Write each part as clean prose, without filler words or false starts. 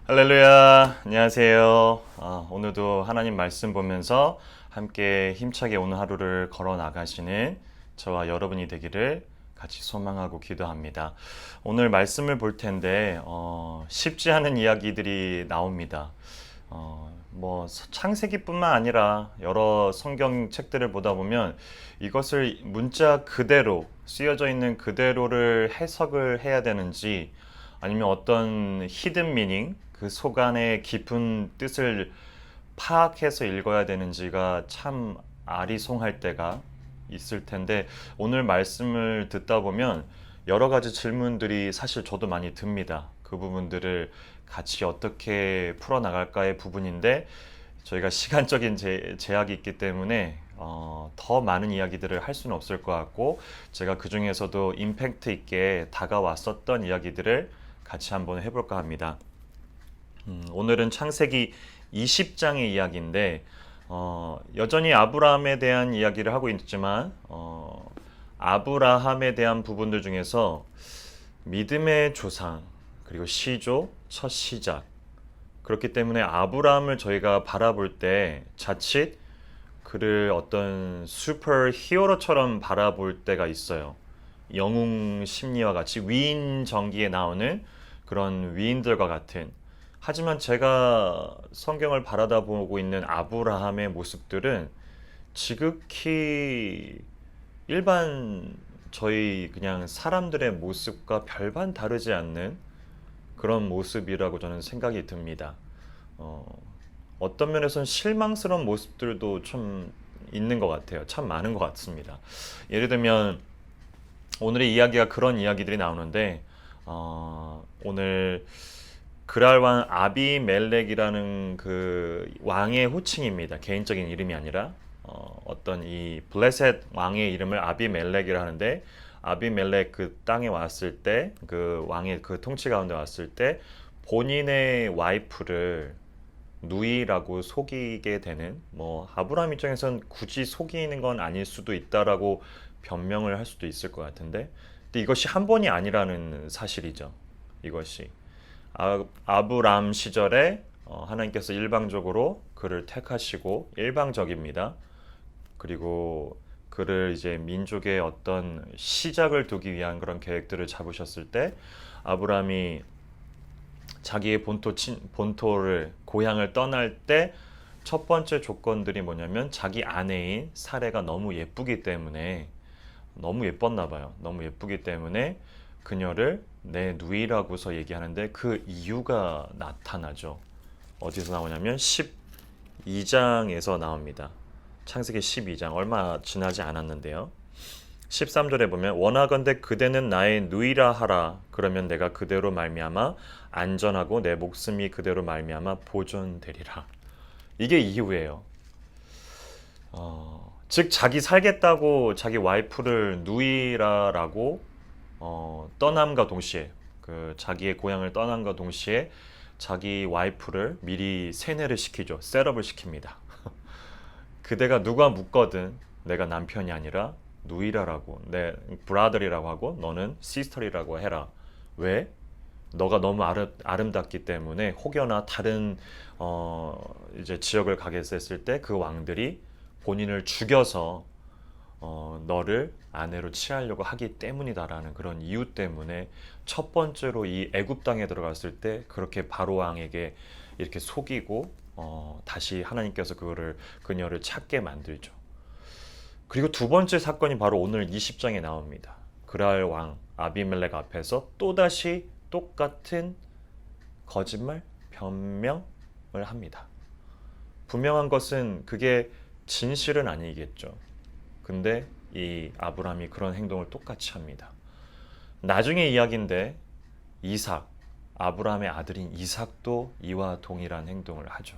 할렐루야, 안녕하세요. 오늘도 하나님 말씀 보면서 함께 힘차게 오늘 하루를 걸어 나가시는 저와 여러분이 되기를 같이 소망하고 기도합니다. 오늘 말씀을 볼 텐데 쉽지 않은 이야기들이 나옵니다. 창세기뿐만 아니라 여러 성경 책들을 보다 보면 이것을 문자 그대로 쓰여져 있는 그대로를 해석을 해야 되는지 아니면 어떤 히든 미닝, 그 속 안의 깊은 뜻을 파악해서 읽어야 되는지가 참 아리송할 때가 있을 텐데 오늘 말씀을 듣다 보면 여러 가지 질문들이 사실 저도 많이 듭니다. 그 부분들을 같이 어떻게 풀어나갈까의 부분인데 저희가 시간적인 제약이 있기 때문에 더 많은 이야기들을 할 수는 없을 것 같고 제가 그 중에서도 임팩트 있게 다가왔었던 이야기들을 같이 한번 해볼까 합니다. 오늘은 창세기 20장의 이야기인데 여전히 아브라함에 대한 이야기를 하고 있지만 아브라함에 대한 부분들 중에서 믿음의 조상 그리고 시조, 첫 시작 그렇기 때문에 아브라함을 저희가 바라볼 때 자칫 그를 어떤 슈퍼 히어로처럼 바라볼 때가 있어요. 영웅 심리와 같이 위인 전기에 나오는 그런 위인들과 같은 하지만 제가 성경을 바라다 보고 있는 아브라함의 모습들은 지극히 일반 저희 그냥 사람들의 모습과 별반 다르지 않는 그런 모습이라고 저는 생각이 듭니다. 어떤 면에서는 실망스러운 모습들도 좀 있는 것 같아요. 참 많은 것 같습니다. 예를 들면 오늘의 이야기가 그런 이야기들이 나오는데 오늘 그랄 왕 아비멜렉이라는 그 왕의 호칭입니다. 개인적인 이름이 아니라 어떤 이 블레셋 왕의 이름을 아비멜렉이라 하는데 아비멜렉 그 땅에 왔을 때 그 왕의 그 통치 가운데 왔을 때 본인의 와이프를 누이라고 속이게 되는 아브라함 입장에선 굳이 속이는 건 아닐 수도 있다라고 변명을 할 수도 있을 것 같은데 근데 이것이 한 번이 아니라는 사실이죠. 이것이 아브람 시절에 하나님께서 일방적으로 그를 택하시고 일방적입니다. 그리고 그를 이제 민족의 어떤 시작을 두기 위한 그런 계획들을 잡으셨을 때 아브람이 자기의 본토를 고향을 떠날 때 첫 번째 조건들이 뭐냐면 자기 아내인 사레가 너무 예쁘기 때문에 너무 예뻤나 봐요. 너무 예쁘기 때문에 그녀를 내 누이라고서 얘기하는데 그 이유가 나타나죠. 어디서 나오냐면 12장에서 나옵니다. 창세기 12장 얼마 지나지 않았는데요. 13절에 보면 원하건대 그대는 나의 누이라 하라. 그러면 내가 그대로 말미암아 안전하고 내 목숨이 그대로 말미암아 보존되리라. 이게 이유예요. 즉 자기 살겠다고 자기 와이프를 누이라라고 떠남과 동시에 그 자기의 고향을 떠남과 동시에 자기 와이프를 미리 세뇌를 시키죠. 셋업을 시킵니다. 그대가 누가 묻거든 내가 남편이 아니라 누이라라고 내 브라더리라고 하고 너는 시스터리라고 해라. 왜? 너가 너무 아름답기 때문에 혹여나 다른 이제 지역을 가게 됐을 때 그 왕들이 본인을 죽여서 너를 아내로 취하려고 하기 때문이다라는 그런 이유 때문에 첫 번째로 이 애굽 땅에 들어갔을 때 그렇게 바로 왕에게 이렇게 속이고 다시 하나님께서 그녀를 찾게 만들죠. 그리고 두 번째 사건이 바로 오늘 20장에 나옵니다. 그랄 왕 아비멜렉 앞에서 또다시 똑같은 거짓말, 변명을 합니다. 분명한 것은 그게 진실은 아니겠죠. 근데 이 아브라함이 그런 행동을 똑같이 합니다. 나중에 이야기인데 이삭, 아브라함의 아들인 이삭도 이와 동일한 행동을 하죠.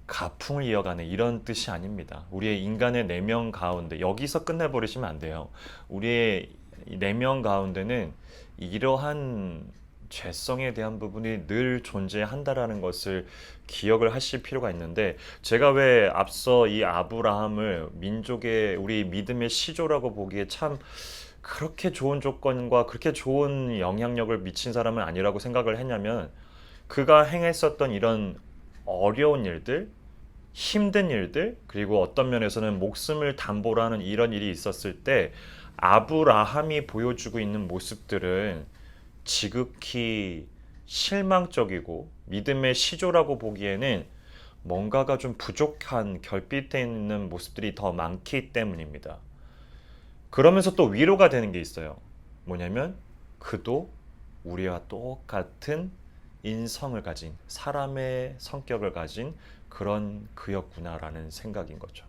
가풍을 이어가는 이런 뜻이 아닙니다. 우리의 인간의 내면 가운데 여기서 끝내버리시면 안 돼요. 우리의 내면 가운데는 이러한 죄성에 대한 부분이 늘 존재한다라는 것을 기억을 하실 필요가 있는데 제가 왜 앞서 이 아브라함을 민족의 우리 믿음의 시조라고 보기에 참 그렇게 좋은 조건과 그렇게 좋은 영향력을 미친 사람은 아니라고 생각을 했냐면 그가 행했었던 이런 어려운 일들, 힘든 일들, 그리고 어떤 면에서는 목숨을 담보로 하는 이런 일이 있었을 때 아브라함이 보여주고 있는 모습들은 지극히 실망적이고 믿음의 시조라고 보기에는 뭔가가 좀 부족한 결핍되어 있는 모습들이 더 많기 때문입니다. 그러면서 또 위로가 되는 게 있어요. 뭐냐면 그도 우리와 똑같은 인성을 가진 사람의 성격을 가진 그런 그였구나라는 생각인 거죠.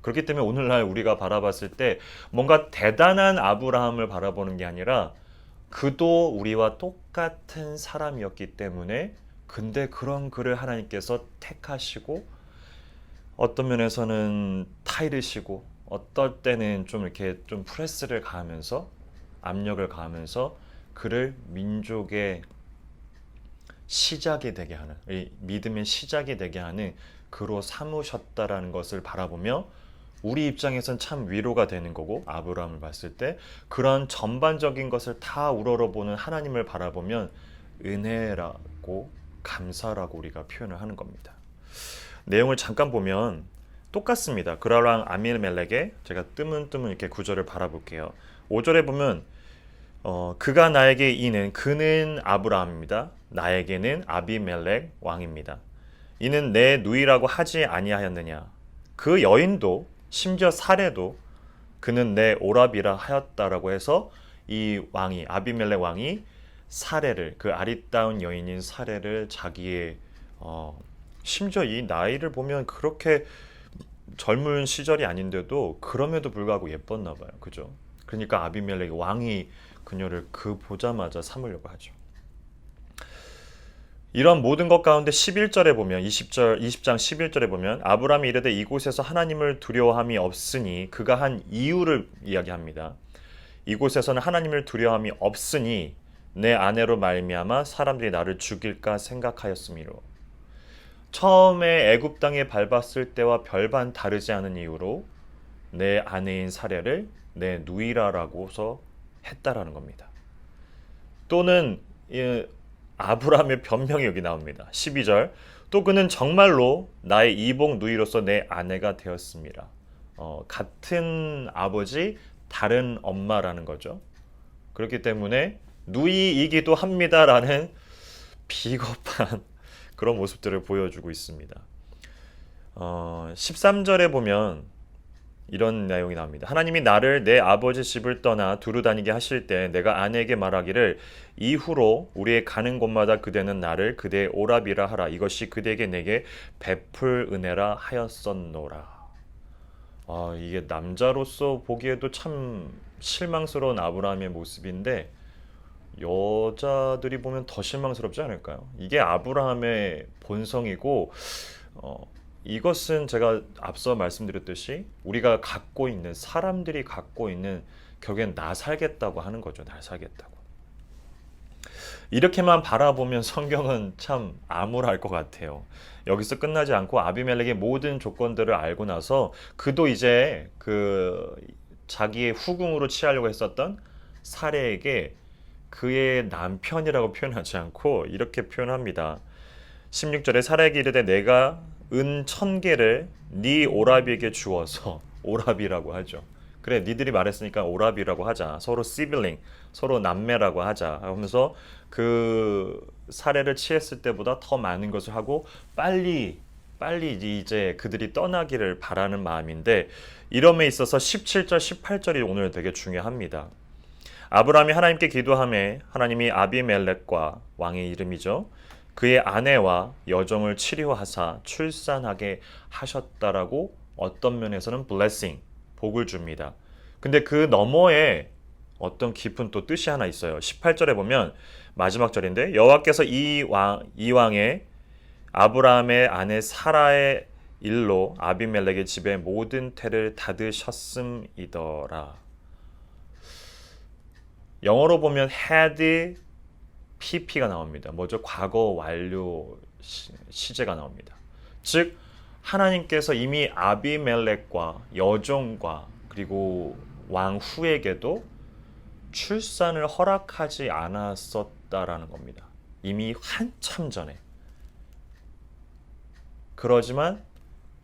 그렇기 때문에 오늘날 우리가 바라봤을 때 뭔가 대단한 아브라함을 바라보는 게 아니라 그도 우리와 똑같은 사람이었기 때문에 근데 그런 그를 하나님께서 택하시고 어떤 면에서는 타이르시고 어떨 때는 좀 이렇게 좀 프레스를 가하면서 압력을 가하면서 그를 민족의 시작이 되게 하는 이 믿음의 시작이 되게 하는 그로 삼으셨다라는 것을 바라보며 우리 입장에선 참 위로가 되는 거고 아브라함을 봤을 때 그런 전반적인 것을 다 우러러보는 하나님을 바라보면 은혜라고 감사라고 우리가 표현을 하는 겁니다. 내용을 잠깐 보면 똑같습니다. 그라랑 아비멜렉의 제가 뜨문뜨문 이렇게 구절을 바라볼게요. 5절에 보면 그가 나에게 이는 그는 아브라함입니다. 나에게는 아비멜렉 왕입니다. 이는 내 누이라고 하지 아니하였느냐. 그 여인도 심지어 사례도 그는 내 오라비라 하였다라고 해서 이 왕이 아비멜렉 왕이 사례를 그 아리따운 여인인 사례를 자기의 심지어 이 나이를 보면 그렇게 젊은 시절이 아닌데도 그럼에도 불구하고 예뻤나 봐요. 그죠? 그러니까 아비멜렉 왕이 그녀를 그 보자마자 삼으려고 하죠. 이런 모든 것 가운데 11절에 보면 20장 11절에 보면 아브라함이 이르되 이곳에서 하나님을 두려워함이 없으니 그가 한 이유를 이야기합니다. 이곳에서는 하나님을 두려워함이 없으니 내 아내로 말미암아 사람들이 나를 죽일까 생각하였음이로. 처음에 애굽 땅에 밟았을 때와 별반 다르지 않은 이유로 내 아내인 사례를 내 누이라라고서 했다라는 겁니다. 또는 아브라함의 변명이 여기 나옵니다. 12절 또 그는 정말로 나의 이복 누이로서 내 아내가 되었습니다. 같은 아버지 다른 엄마라는 거죠. 그렇기 때문에 누이이기도 합니다라는 비겁한 그런 모습들을 보여주고 있습니다. 13절에 보면 이런 내용이 나옵니다. 하나님이 나를 내 아버지 집을 떠나 두루 다니게 하실 때 내가 아내에게 말하기를 이후로 우리의 가는 곳마다 그대는 나를 그대의 오라비라 하라. 이것이 그대에게 내게 베풀 은혜라 하였었노라. 이게 남자로서 보기에도 참 실망스러운 아브라함의 모습인데 여자들이 보면 더 실망스럽지 않을까요? 이게 아브라함의 본성이고 이것은 제가 앞서 말씀드렸듯이 우리가 갖고 있는 사람들이 갖고 있는 결국엔 나 살겠다고 하는 거죠. 나 살겠다고. 이렇게만 바라보면 성경은 참 암울할 것 같아요. 여기서 끝나지 않고 아비멜렉의 모든 조건들을 알고 나서 그도 이제 그 자기의 후궁으로 취하려고 했었던 사례에게 그의 남편이라고 표현하지 않고 이렇게 표현합니다. 16절에 사례에게 이르되 내가 은 1000개를 네 오라비에게 주어서 오라비라고 하죠. 그래 니들이 말했으니까 오라비라고 하자. 서로 시빌링, 서로 남매라고 하자 하면서 그 사례를 취했을 때보다 더 많은 것을 하고 빨리 이제 그들이 떠나기를 바라는 마음인데 이름에 있어서 17절 18절이 오늘 되게 중요합니다. 아브라함이 하나님께 기도하매 하나님이 아비멜렉과 왕의 이름이죠. 그의 아내와 여종을 치료하사 출산하게 하셨다라고 어떤 면에서는 blessing, 복을 줍니다. 근데 그 너머에 어떤 깊은 또 뜻이 하나 있어요. 18절에 보면 마지막 절인데 여호와께서 이 왕의 아브라함의 아내 사라의 일로 아비멜렉의 집에 모든 태를 닫으셨음이더라. 영어로 보면 had pp가 나옵니다. 뭐죠? 과거 완료 시제가 나옵니다. 즉 하나님께서 이미 아비멜렉과 여종과 그리고 왕 후에게도 출산을 허락하지 않았었다라는 겁니다. 이미 한참 전에. 그러지만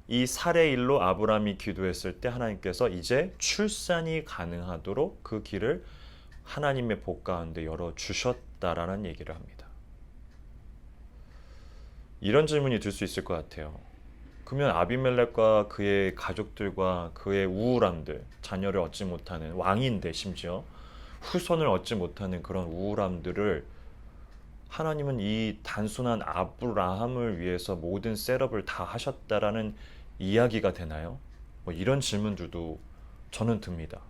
이 살의 일로 아브라함이 기도했을 때 하나님께서 이제 출산이 가능하도록 그 길을 하나님의 복 가운데 열어 주셨다라는 얘기를 합니다. 이런 질문이 들 수 있을 것 같아요. 그러면 아비멜렉과 그의 가족들과 그의 우울함들, 자녀를 얻지 못하는 왕인데 심지어 후손을 얻지 못하는 그런 우울함들을 하나님은 이 단순한 아브라함을 위해서 모든 셋업을 다 하셨다라는 이야기가 되나요? 뭐 이런 질문들도 저는 듭니다.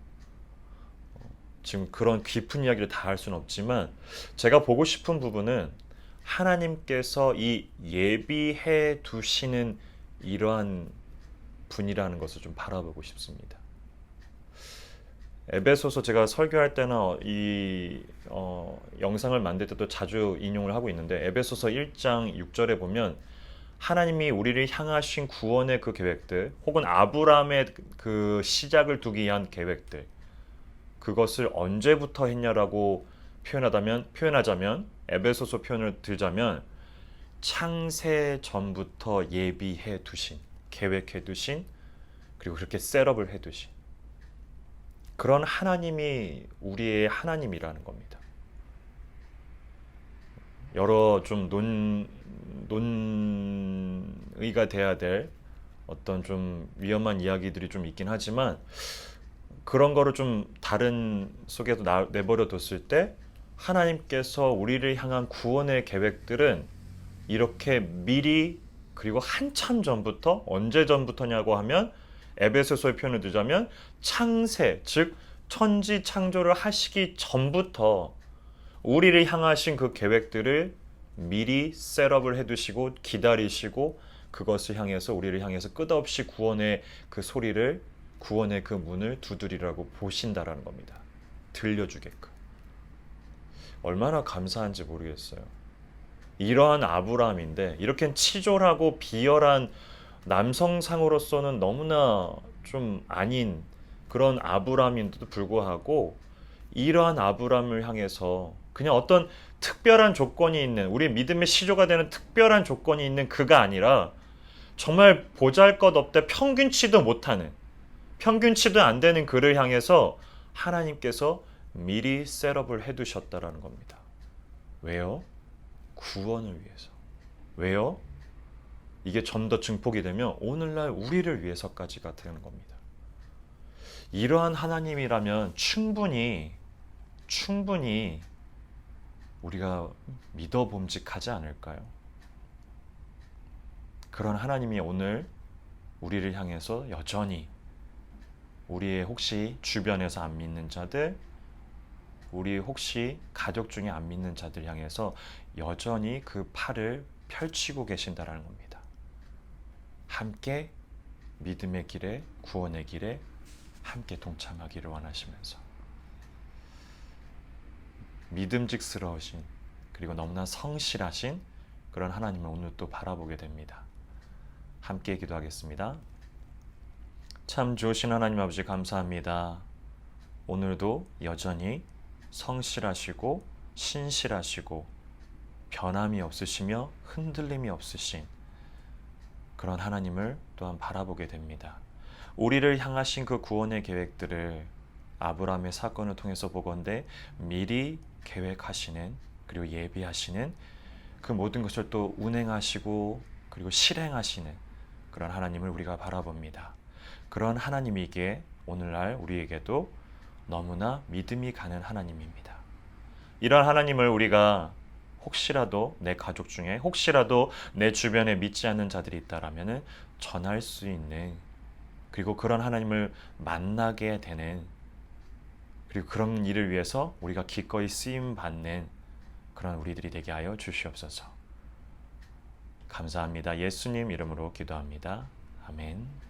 지금 그런 깊은 이야기를 다 할 수는 없지만 제가 보고 싶은 부분은 하나님께서 이 예비해 두시는 이러한 분이라는 것을 좀 바라보고 싶습니다. 에베소서 제가 설교할 때나 이 영상을 만들 때도 자주 인용을 하고 있는데 에베소서 1장 6절에 보면 하나님이 우리를 향하신 구원의 그 계획들 혹은 아브라함의 그 시작을 두기 위한 계획들 그것을 언제부터 했냐라고 표현하자면 에베소서 표현을 들자면 창세 전부터 예비해 두신 계획해 두신 그리고 그렇게 셋업을 해 두신 그런 하나님이 우리의 하나님이라는 겁니다. 여러 좀 논의가 돼야 될 어떤 좀 위험한 이야기들이 좀 있긴 하지만 그런 거를 좀 다른 속에서 내버려 뒀을 때 하나님께서 우리를 향한 구원의 계획들은 이렇게 미리 그리고 한참 전부터 언제 전부터냐고 하면 에베소서의 표현을 두자면 창세 즉 천지 창조를 하시기 전부터 우리를 향하신 그 계획들을 미리 셋업을 해두시고 기다리시고 그것을 향해서 우리를 향해서 끝없이 구원의 그 소리를 구원의 그 문을 두드리라고 보신다라는 겁니다. 들려주게끔. 얼마나 감사한지 모르겠어요. 이러한 아브라함인데 이렇게 치졸하고 비열한 남성상으로서는 너무나 좀 아닌 그런 아브라함인데도 불구하고 이러한 아브라함을 향해서 그냥 어떤 특별한 조건이 있는 우리 믿음의 시조가 되는 특별한 조건이 있는 그가 아니라 정말 보잘것없다 평균치도 못하는 평균치도 안 되는 그를 향해서 하나님께서 미리 셋업을 해두셨다라는 겁니다. 왜요? 구원을 위해서. 왜요? 이게 좀 더 증폭이 되면 오늘날 우리를 위해서까지가 되는 겁니다. 이러한 하나님이라면 충분히 우리가 믿어봄직하지 않을까요? 그런 하나님이 오늘 우리를 향해서 여전히 우리의 혹시 주변에서 안 믿는 자들, 우리 혹시 가족 중에 안 믿는 자들 향해서 여전히 그 팔을 펼치고 계신다라는 겁니다. 함께 믿음의 길에 구원의 길에 함께 동참하기를 원하시면서 믿음직스러우신 그리고 너무나 성실하신 그런 하나님을 오늘 또 바라보게 됩니다. 함께 기도하겠습니다. 참 좋으신 하나님 아버지 감사합니다. 오늘도 여전히 성실하시고 신실하시고 변함이 없으시며 흔들림이 없으신 그런 하나님을 또한 바라보게 됩니다. 우리를 향하신 그 구원의 계획들을 아브라함의 사건을 통해서 보건대 미리 계획하시는 그리고 예비하시는 그 모든 것을 또 운행하시고 그리고 실행하시는 그런 하나님을 우리가 바라봅니다. 그런 하나님이기에 오늘날 우리에게도 너무나 믿음이 가는 하나님입니다. 이런 하나님을 우리가 혹시라도 내 가족 중에 혹시라도 내 주변에 믿지 않는 자들이 있다라면은 전할 수 있는 그리고 그런 하나님을 만나게 되는 그리고 그런 일을 위해서 우리가 기꺼이 쓰임 받는 그런 우리들이 되게 하여 주시옵소서. 감사합니다. 예수님 이름으로 기도합니다. 아멘.